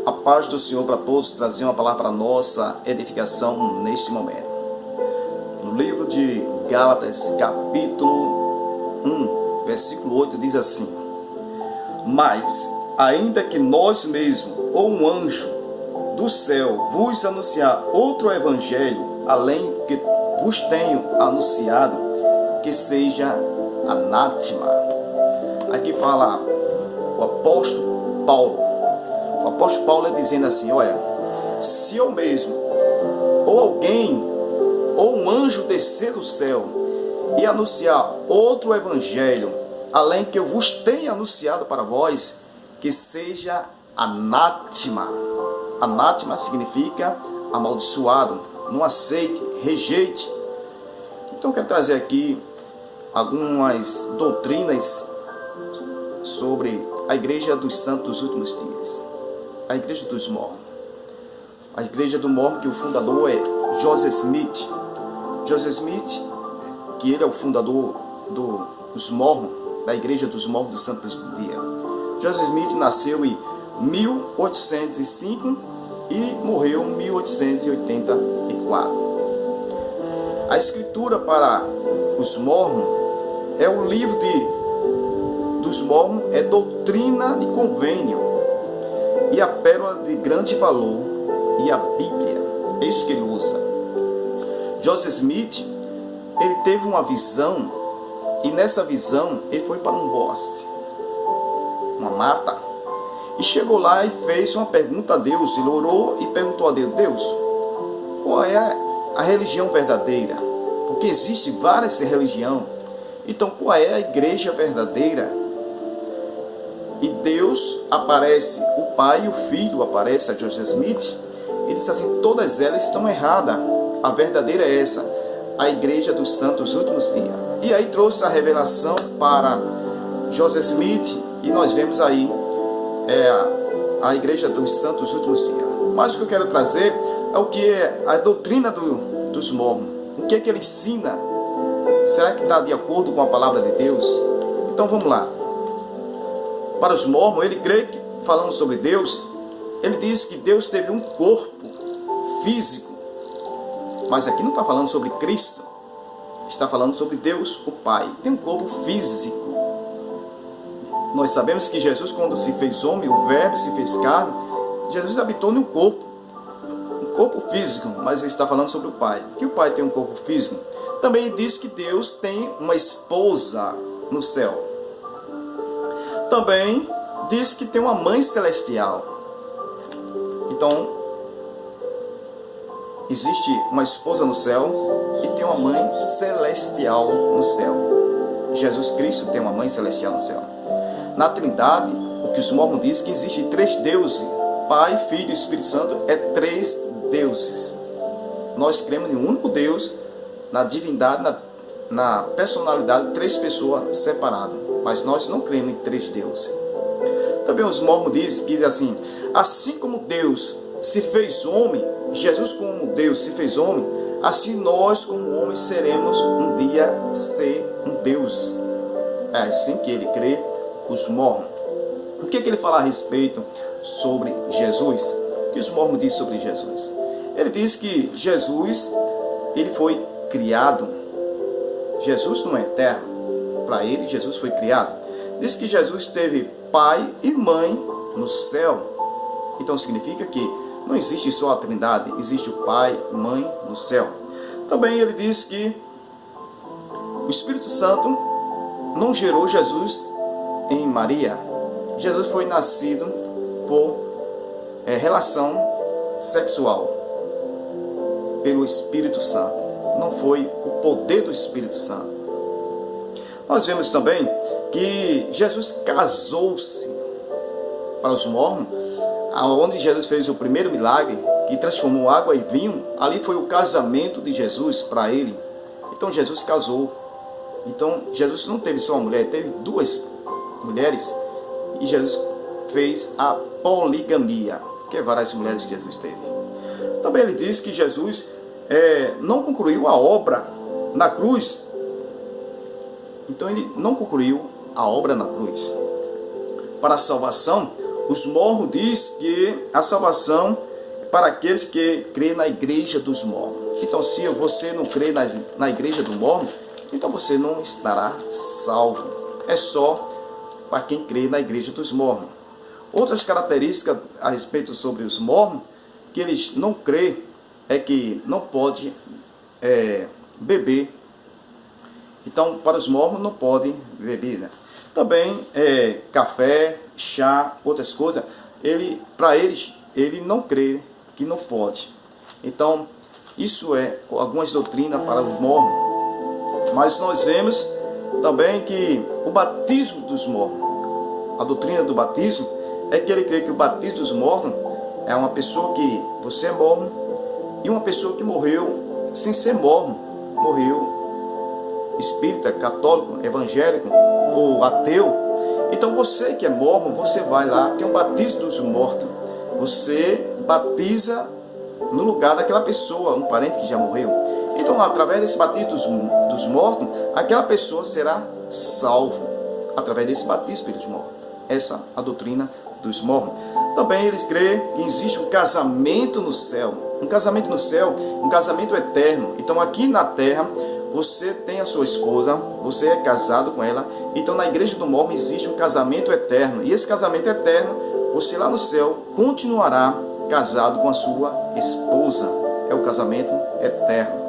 A paz do Senhor para todos, trazer uma palavra para nossa edificação neste momento. No livro de Gálatas, capítulo 1, versículo 8, diz assim: Mas, ainda que nós mesmos, ou um anjo do céu, vos anunciar outro evangelho, além que vos tenho anunciado, que seja anátema. Aqui fala o apóstolo Paulo. O apóstolo Paulo é dizendo assim: olha, se eu mesmo, ou alguém, ou um anjo descer do céu e anunciar outro evangelho, além que eu vos tenha anunciado para vós, que seja anátema. Anátema significa amaldiçoado, não aceite, rejeite. Então eu quero trazer aqui algumas doutrinas sobre a Igreja dos Santos dos Últimos Dias. A Igreja dos Mormons. A Igreja do Mormon, que o fundador é Joseph Smith. Joseph Smith, que ele é o fundador dos Mormons, da Igreja dos Mormons dos Santos dos Dias. Joseph Smith nasceu em 1805 e morreu em 1884. A escritura para os Mormons é o livro dos Mormons, é Doutrina e Convênio, e a Pérola de Grande Valor, e a Bíblia. É isso que ele usa. Joseph Smith, ele teve uma visão, e nessa visão ele foi para um bosque, uma mata, e chegou lá e fez uma pergunta a Deus. Ele orou e perguntou a Deus: Deus, qual é a religião verdadeira? Porque existe várias religiões. Então qual é a igreja verdadeira? E Deus aparece, o Pai e o Filho aparece a Joseph Smith e diz assim: todas elas estão erradas, a verdadeira é essa, a Igreja dos Santos dos Últimos Dias. E aí trouxe a revelação para Joseph Smith, e nós vemos aí a Igreja dos Santos dos Últimos Dias. Mas o que eu quero trazer é o que é a doutrina dos Mormons. O que é que ele ensina? Será que está de acordo com a palavra de Deus? Então vamos lá. Para os Mormons, ele crê que, falando sobre Deus, ele diz que Deus teve um corpo físico. Mas aqui não está falando sobre Cristo. Está falando sobre Deus, o Pai. Tem um corpo físico. Nós sabemos que Jesus, quando se fez homem, o Verbo se fez carne, Jesus habitou no corpo. Um corpo físico, mas ele está falando sobre o Pai. Que o Pai tem um corpo físico. Também diz que Deus tem uma esposa no céu. Também diz que tem uma mãe celestial. Então, existe uma esposa no céu e tem uma mãe celestial no céu. Jesus Cristo tem uma mãe celestial no céu. Na Trindade, o que os Mormons dizem que existe 3 deuses. Pai, Filho e Espírito Santo é 3 deuses. Nós cremos em um único Deus, na divindade, na personalidade, 3 pessoas separadas. Mas nós não cremos em 3 deuses. Também os Mormons dizem assim como Deus se fez homem, Jesus como Deus se fez homem, assim nós como homens seremos um dia ser um Deus. É assim que ele crê, os Mormons. O que ele fala a respeito sobre Jesus? O que os Mormons dizem sobre Jesus? Ele diz que Jesus, ele foi criado. Jesus não é eterno. Para ele, Jesus foi criado. Diz que Jesus teve pai e mãe no céu. Então significa que não existe só a Trindade, existe o pai e mãe no céu. Também ele diz que o Espírito Santo não gerou Jesus em Maria. Jesus foi nascido por relação sexual pelo Espírito Santo. Não foi o poder do Espírito Santo. Nós vemos também que Jesus casou-se. Para os Mormons, onde Jesus fez o primeiro milagre, que transformou água em vinho, ali foi o casamento de Jesus para ele. Então Jesus casou. Então Jesus não teve só uma mulher, teve 2 mulheres. E Jesus fez a poligamia, que é várias mulheres que Jesus teve. Também ele diz que Jesus não concluiu a obra na cruz. Então ele não concluiu a obra na cruz. Para a salvação, Os mormons diz que a salvação é para aqueles que crêem na igreja dos mormons. Então, se você não crê na igreja do mormon, então você não estará salvo. É só para quem crê na igreja dos mormons. Outras características a respeito sobre os mormons, que eles não creem, é que não pode beber. Então, para os mormons não pode beber, né? Também café, chá, outras coisas, para eles, ele não crê que não pode. Então, isso é algumas doutrinas para os mormons. Mas nós vemos também que o batismo dos mormons, a doutrina do batismo, é que ele crê que o batismo dos mormons é uma pessoa que você é mormon e uma pessoa que morreu sem ser mormon, morreu espírita, católico, evangélico ou ateu. Então você que é mormon, você vai lá, tem um batismo dos mortos. Você batiza no lugar daquela pessoa, um parente que já morreu. Então, através desse batismo dos mortos, aquela pessoa será salva. Através desse batismo pelos mortos. Essa é a doutrina dos mormons. Também eles creem que existe um casamento no céu. Um casamento no céu, um casamento eterno. Então, aqui na terra, você tem a sua esposa, você é casado com ela. Então, na igreja do mormon existe um casamento eterno. E esse casamento eterno, você lá no céu continuará casado com a sua esposa. É o casamento eterno.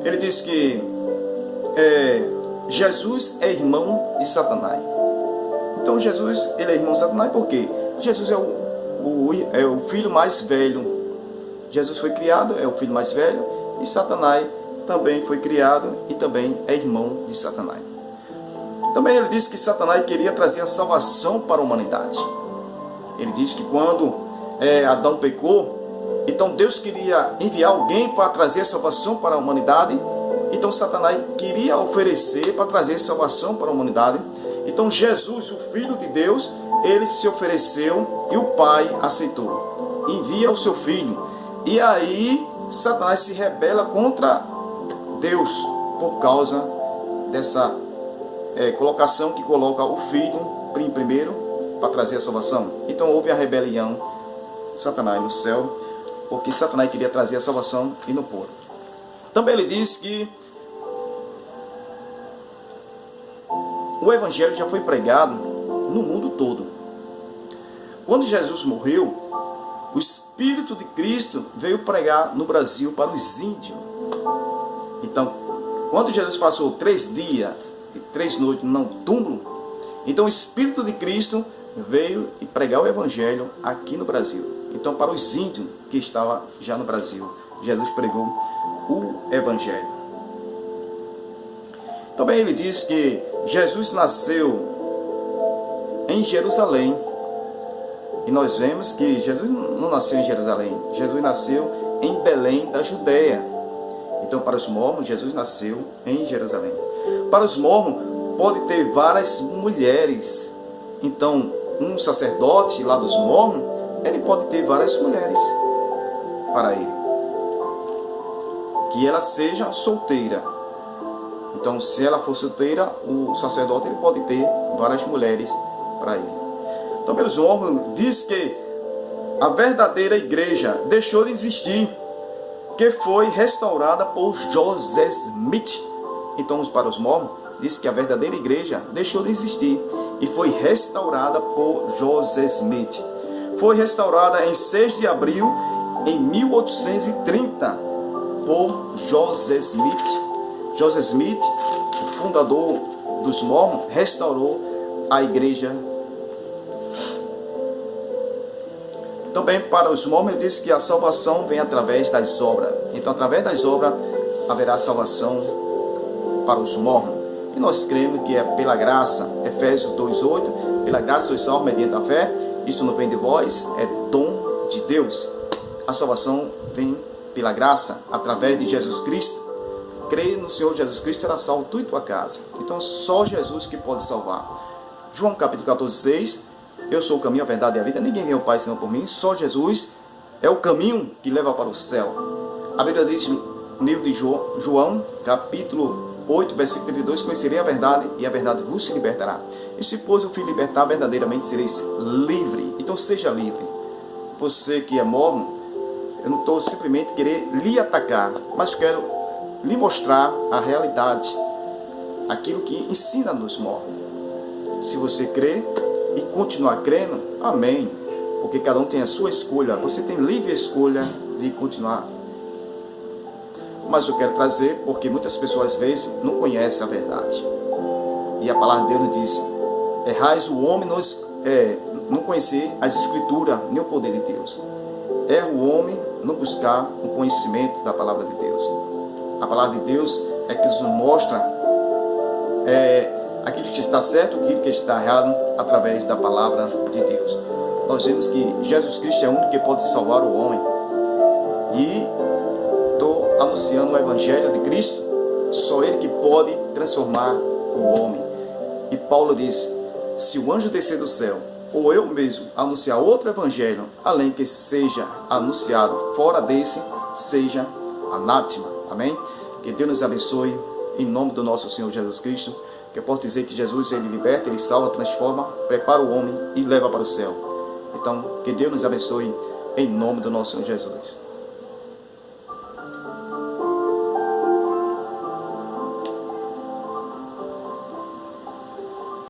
Ele diz que Jesus é irmão de Satanás. Então, Jesus, ele é irmão de Satanás por quê? Jesus é o filho mais velho. Jesus foi criado, é o filho mais velho. E Satanás também foi criado e também é irmão de Satanás. Também ele diz que Satanás queria trazer a salvação para a humanidade. Ele diz que quando Adão pecou, então Deus queria enviar alguém para trazer a salvação para a humanidade. Então Satanás queria oferecer para trazer salvação para a humanidade. Então Jesus, o Filho de Deus, ele se ofereceu e o Pai aceitou. Envia o seu Filho. E aí Satanás se rebela contra Deus por causa dessa colocação que coloca o Filho primeiro para trazer a salvação. Então houve a rebelião de Satanás no céu, porque Satanás queria trazer a salvação e não pôde. Também ele diz que o Evangelho já foi pregado no mundo todo. Quando Jesus morreu, o Espírito de Cristo veio pregar no Brasil para os índios. Então, quando Jesus passou 3 dias e 3 noites no túmulo, então o Espírito de Cristo veio e pregar o Evangelho aqui no Brasil. Então, para os índios que estavam já no Brasil, Jesus pregou o Evangelho. Também ele diz que Jesus nasceu em Jerusalém. E nós vemos que Jesus não nasceu em Jerusalém. Jesus nasceu em Belém da Judéia. Então, para os mormons, Jesus nasceu em Jerusalém. Para os mormons, pode ter várias mulheres. Então, um sacerdote lá dos mormons, ele pode ter várias mulheres para ele. Que ela seja solteira. Então, se ela for solteira, o sacerdote ele pode ter várias mulheres para ele. Também os mormons diz que a verdadeira igreja deixou de existir, que foi restaurada por Joseph Smith. Então, para os mormons, diz que a verdadeira igreja deixou de existir e foi restaurada por Joseph Smith. Foi restaurada em 6 de abril em 1830 por Joseph Smith. Joseph Smith, o fundador dos mormons, restaurou a igreja. Também para os mormons ele diz que a salvação vem através das obras. Então, através das obras haverá salvação para os mormons. E nós cremos que é pela graça, Efésios 2:8, pela graça sois salvos mediante a fé. Isso não vem de vós, é dom de Deus. A salvação vem pela graça, através de Jesus Cristo. Creia no Senhor Jesus Cristo, será salvo tu e tua casa. Então, só Jesus que pode salvar. João capítulo 14:6. Eu sou o caminho, a verdade e a vida. Ninguém vem ao Pai senão por mim. Só Jesus é o caminho que leva para o céu. A Bíblia diz no livro de João, capítulo 8, versículo 32, conhecerei a verdade e a verdade vos libertará. E se pois o Filho libertar, verdadeiramente sereis livre. Então seja livre. Você que é morno, eu não estou simplesmente querer lhe atacar, mas quero lhe mostrar a realidade, aquilo que ensina-nos mornos. Se você crê e continuar crendo, amém. Porque cada um tem a sua escolha. Você tem livre escolha de continuar. Mas eu quero trazer, porque muitas pessoas às vezes não conhecem a verdade. E a palavra de Deus nos diz: errais o homem não conhecer as escrituras, nem o poder de Deus. Erra o homem não buscar o conhecimento da palavra de Deus. A palavra de Deus é que nos mostra aquilo que está certo, aquilo que está errado, através da palavra de Deus. Nós vemos que Jesus Cristo é o único que pode salvar o homem. E estou anunciando o Evangelho de Cristo, só Ele que pode transformar o homem. E Paulo diz: se o anjo descer do céu, ou eu mesmo anunciar outro Evangelho, além que seja anunciado fora desse, seja anátema. Amém? Que Deus nos abençoe, em nome do nosso Senhor Jesus Cristo. Que eu posso dizer que Jesus, Ele liberta, Ele salva, transforma, prepara o homem e leva para o céu. Então, que Deus nos abençoe, em nome do nosso Senhor Jesus.